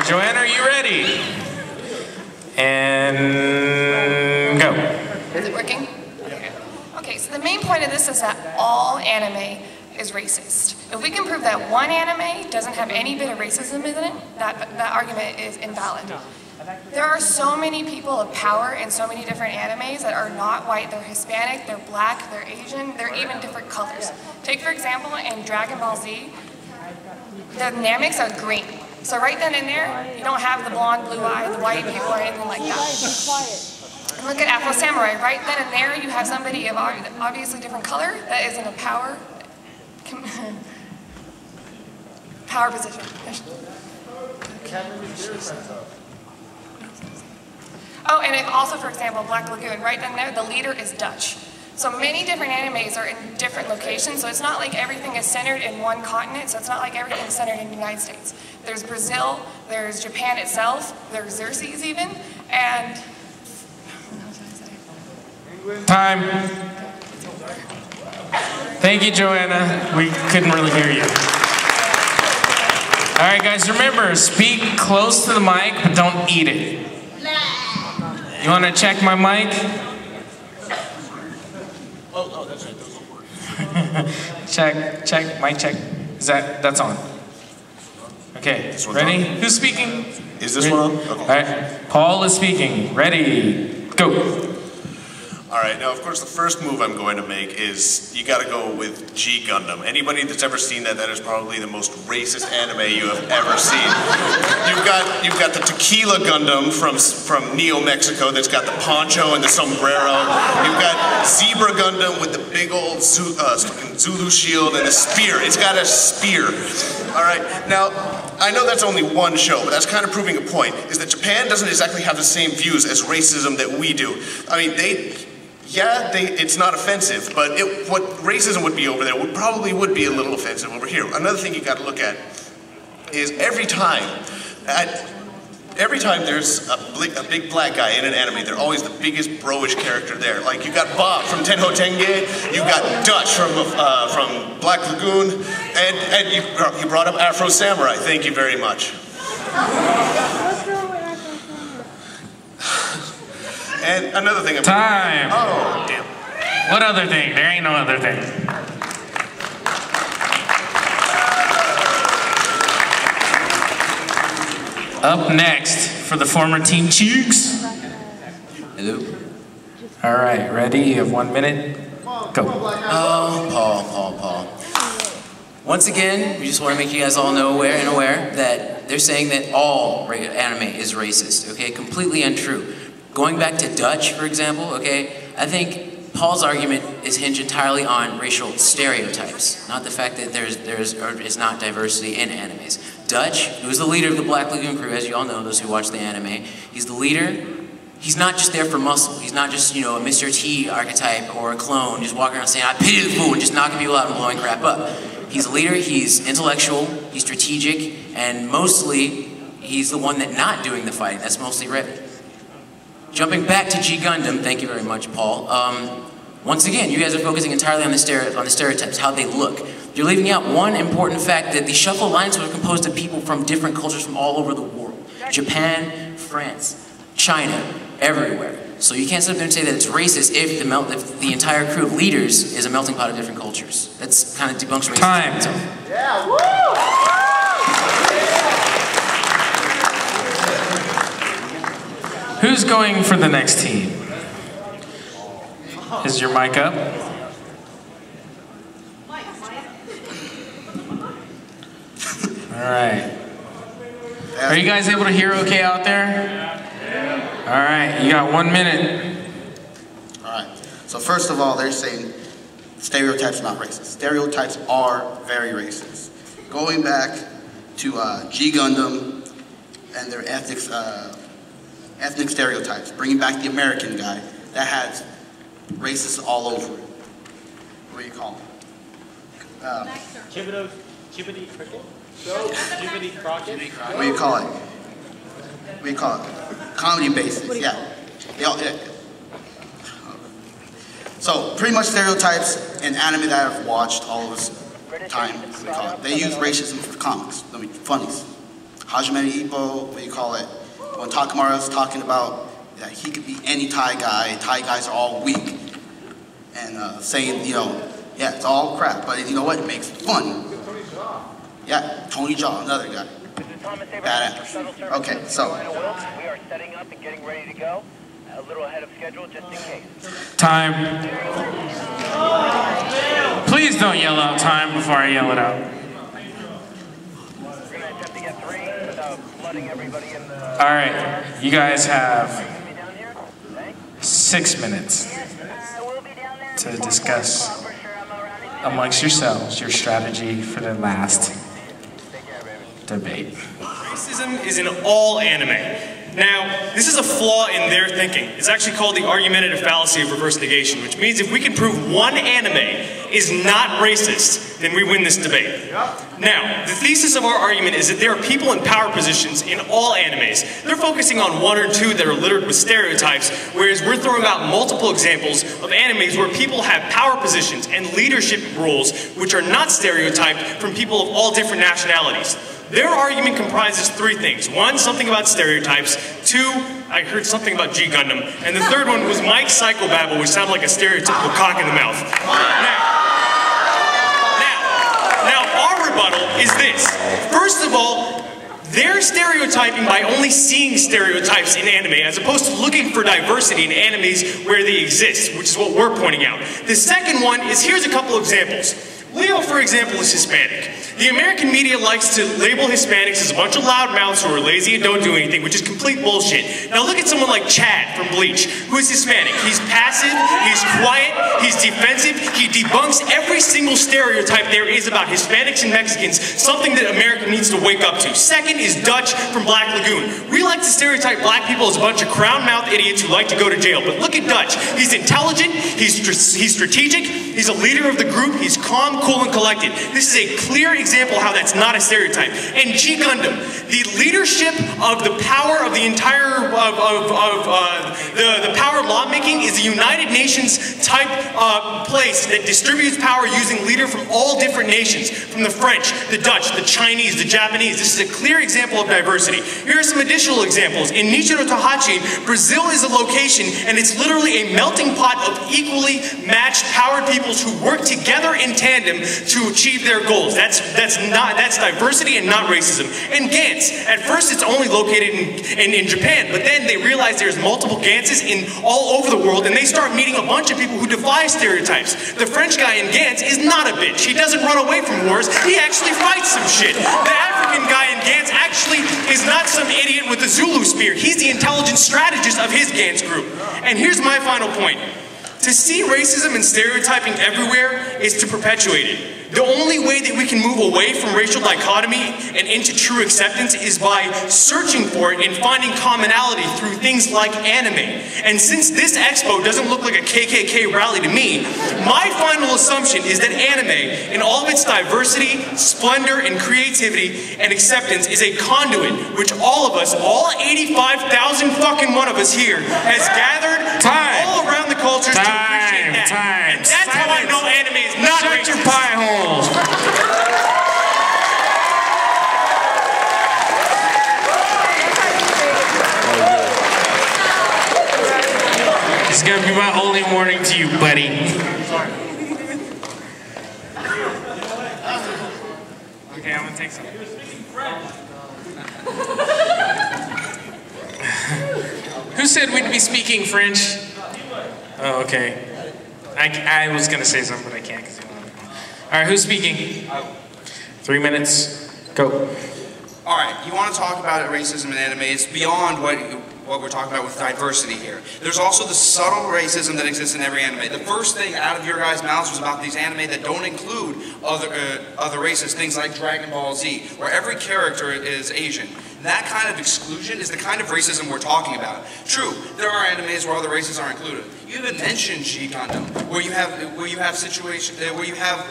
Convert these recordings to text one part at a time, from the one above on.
Joanna, are you ready? And go. Is it working? Okay, so the main point of this is that all anime is racist. If we can prove that one anime doesn't have any bit of racism in it, that argument is invalid. There are so many people of power in so many different animes that are not white. They're Hispanic, they're black, they're Asian, they're even different colors. Take, for example, in Dragon Ball Z, the Namex are green. So right then and there, you don't have the blonde, blue eye, the white people or anything like that. And look at Afro Samurai. Right then and there, you have somebody of obviously different color that is in a power position. Oh, and if also, for example, Black Lagoon, right then there, the leader is Dutch. So many different animes are in different locations, so it's not like everything is centered in one continent, so it's not like everything is centered in the United States. There's Brazil, there's Japan itself, there's Xerxes even, and... Time. Thank you, Joanna. We couldn't really hear you. All right, guys, remember, speak close to the mic, but don't eat it. You want to check my mic? Oh, that's right. check, mic check. That's on. Okay, ready? Who's speaking? Is this one on? Okay. All right, Paul is speaking. Ready, go. All right, now of course the first move I'm going to make is you gotta go with G Gundam. Anybody that's ever seen that, that is probably the most racist anime you have ever seen. You've got the Tequila Gundam from Neo Mexico that's got the poncho and the sombrero. You've got Zebra Gundam with the big old Zulu shield and a spear. It's got a spear. All right, now I know that's only one show, but that's kind of proving a point, is that Japan doesn't exactly have the same views as racism that we do. I mean, it's not offensive, but what racism would be over there probably would be a little offensive over here. Another thing you got to look at is every time there's a big black guy in an anime, they're always the biggest bro-ish character there. Like you got Bob from Tenho Tenge, you got Dutch from Black Lagoon, and you brought up Afro Samurai. Thank you very much. And another thing. Time. Oh, damn. What other thing? There ain't no other thing. Up next for the former Team Cheeks. Hello. All right, ready? You have 1 minute. Go. Oh, Paul. Once again, we just want to make you guys all know aware that they're saying that all anime is racist. Okay, completely untrue. Going back to Dutch, for example, okay, I think Paul's argument is hinged entirely on racial stereotypes, not the fact that there is not diversity in animes. Dutch, who's the leader of the Black Lagoon crew, as you all know, those who watch the anime, he's the leader. He's not just there for muscle. He's not just, you know, a Mr. T archetype or a clone just walking around saying, I pity the fool, and just knocking people out and blowing crap up. He's a leader, he's intellectual, he's strategic, and mostly, he's the one that's not doing the fighting. That's mostly Revit. Jumping back to G Gundam, thank you very much, Paul. Once again, you guys are focusing entirely on the stereotypes, how they look. You're leaving out one important fact, that the Shuffle Alliance was composed of people from different cultures from all over the world. Japan, France, China, everywhere. So you can't sit up there and say that it's racist if the entire crew of leaders is a melting pot of different cultures. That's kind of debunks racism. Time. Yeah, woo! Who's going for the next team? Is your mic up? All right. Are you guys able to hear okay out there? All right, you got 1 minute. All right, so first of all, they're saying stereotypes are not racist. Stereotypes are very racist. Going back to G Gundam and their ethnic stereotypes, bringing back the American guy, that has racists all over it. What do you call him? Chibbity Cricket? Chibbity Crockett? What do you call it? What do you call it? Comedy basis, yeah. So, pretty much stereotypes in anime that I've watched all of this time, they use racism for comics, I mean, funnies. Hajime Ippo, what do you call it? When Takamaru's talking about that he could be any Thai guys are all weak. And saying, you know, yeah, it's all crap, but you know what? It makes it fun. Yeah, Tony Jaa, another guy. Badass. Okay, so. We are setting up and getting ready to go. A little ahead of schedule, just in case. Time. Please don't yell out time before I yell it out. We're going to attempt to get 3 without flooding everybody in the... All right, you guys have 6 minutes to discuss amongst yourselves your strategy for the last debate. Racism is in all anime. Now, this is a flaw in their thinking. It's actually called the argumentative fallacy of reverse negation, which means if we can prove one anime is not racist, then we win this debate. Now, the thesis of our argument is that there are people in power positions in all animes. They're focusing on 1 or 2 that are littered with stereotypes, whereas we're throwing out multiple examples of animes where people have power positions and leadership roles which are not stereotyped from people of all different nationalities. Their argument comprises 3 things. 1, something about stereotypes. 2, I heard something about G Gundam. And the 3rd one was Mike's psychobabble, which sounded like a stereotypical cock in the mouth. Now, our rebuttal is this. First of all, they're stereotyping by only seeing stereotypes in anime, as opposed to looking for diversity in animes where they exist, which is what we're pointing out. The second one is, here's a couple examples. Leo, for example, is Hispanic. The American media likes to label Hispanics as a bunch of loudmouths who are lazy and don't do anything, which is complete bullshit. Now look at someone like Chad from Bleach, who is Hispanic. He's passive, he's quiet, he's defensive, he debunks every single stereotype there is about Hispanics and Mexicans, something that America needs to wake up to. Second is Dutch from Black Lagoon. We like to stereotype black people as a bunch of crown-mouthed idiots who like to go to jail, but look at Dutch. He's intelligent, he's strategic, he's a leader of the group, he's calm, cool, and collected. This is a clear example how that's not a stereotype. And G Gundam, the leadership of the power of the entire the power of lawmaking is a United Nations type place that distributes power using leader from all different nations, from the French, the Dutch, the Chinese, the Japanese. This is a clear example of diversity. Here are some additional examples. In Nichiro Tohachi, Brazil is a location, and it's literally a melting pot of equally matched powered peoples who work together in tandem to achieve their goals. That's diversity and not racism. And Gantz, at first it's only located in Japan, but then they realize there's multiple Gantzes in all over the world, and they start meeting a bunch of people who defy stereotypes. The French guy in Gantz is not a bitch. He doesn't run away from wars. He actually fights some shit. The African guy in Gantz actually is not some idiot with a Zulu spear. He's the intelligent strategist of his Gantz group. And here's my final point. To see racism and stereotyping everywhere is to perpetuate it. The only way that we can move away from racial dichotomy and into true acceptance is by searching for it and finding commonality through things like anime. And since this expo doesn't look like a KKK rally to me, my final assumption is that anime, in all of its diversity, splendor, and creativity and acceptance, is a conduit which all of us, all 85,000 fucking one of us here, has gathered all around the cultures to appreciate that. And that's how I know anime is not racist. Shut your pie hole. It's gonna be my only warning to you, buddy. Okay, I'm gonna take some. Who said we'd be speaking French? Oh, okay. I was gonna say something, but I can't. All right, who's speaking? 3 minutes. Go. All right, you want to talk about racism in anime. It's beyond what we're talking about with diversity here. There's also the subtle racism that exists in every anime. The first thing out of your guys' mouths was about these anime that don't include other races, things like Dragon Ball Z, where every character is Asian. That kind of exclusion is the kind of racism we're talking about. True, there are animes where other races are included. You even mentioned G Gundam, where you have situations where you have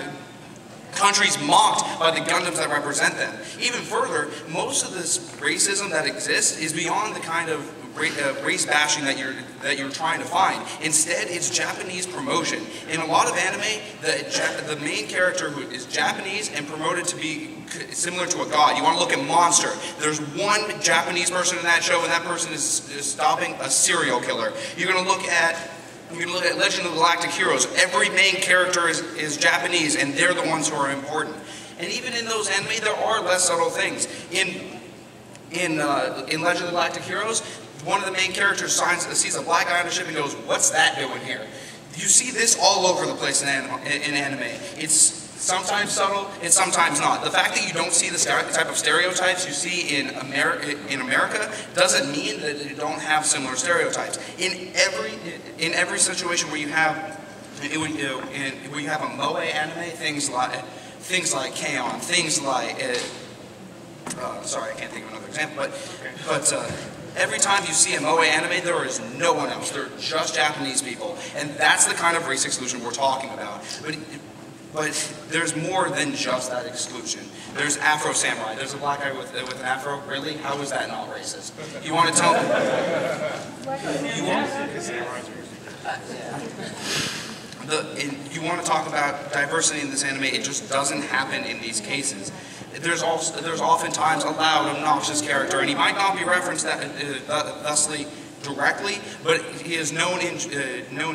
countries mocked by the Gundams that represent them. Even further, most of this racism that exists is beyond the kind of race bashing that you're trying to find. Instead, it's Japanese promotion. In a lot of anime, the main character who is Japanese and promoted to be similar to a god. You want to look at Monster. There's one Japanese person in that show, and that person is stopping a serial killer. You're going to look at Legend of the Galactic Heroes. Every main character is Japanese, and they're the ones who are important. And even in those anime, there are less subtle things. In Legend of the Galactic Heroes, one of the main characters sees a black guy on a ship and goes, "What's that doing here?" You see this all over the place in anime. It's sometimes subtle, it's sometimes not. The fact that you don't see the type of stereotypes you see in America doesn't mean that you don't have similar stereotypes. In every situation where you have a moe anime, things like K-On!, things like sorry, I can't think of another example, but every time you see a moe anime, there is no one else. They're just Japanese people, and that's the kind of race exclusion we're talking about. But there's more than just that exclusion. There's Afro Samurai. There's a black guy with an afro. Really? How is that not racist? You want to tell me? You want to talk about diversity in this anime? It just doesn't happen in these cases. There's oftentimes a loud, obnoxious character, and he might not be referenced thusly directly, but he is known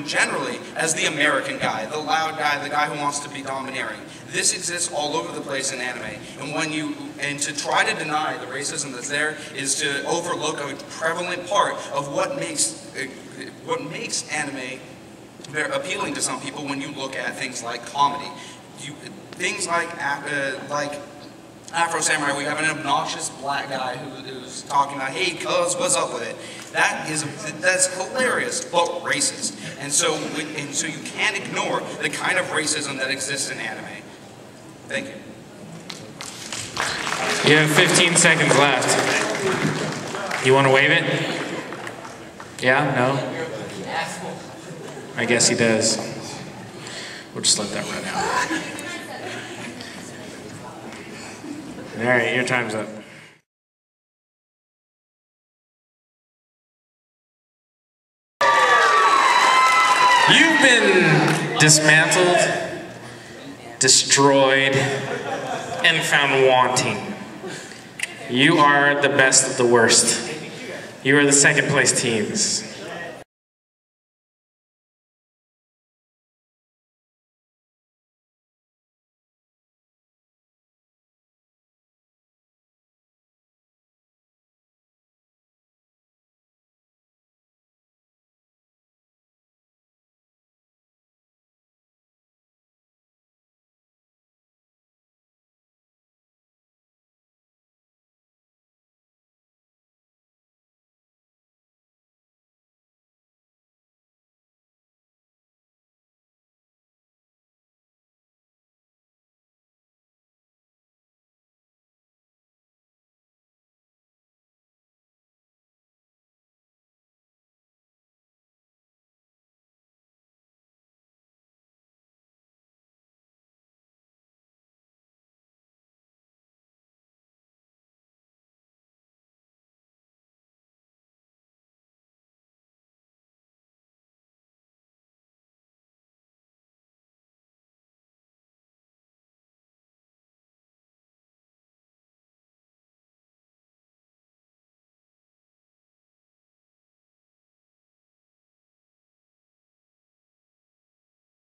generally as the American guy, the loud guy, the guy who wants to be domineering. This exists all over the place in anime, and to try to deny the racism that's there is to overlook a prevalent part of what makes anime very appealing to some people when you look at things like comedy. Things like Afro Samurai, we have an obnoxious black guy who's talking about, "Hey, cuz, what's up with it?" That's hilarious, but racist. And so you can't ignore the kind of racism that exists in anime. Thank you. You have 15 seconds left. You want to wave it? Yeah? No? I guess he does. We'll just let that run out. All right, your time's up. You've been dismantled, destroyed, and found wanting. You are the best of the worst. You are the second place teams.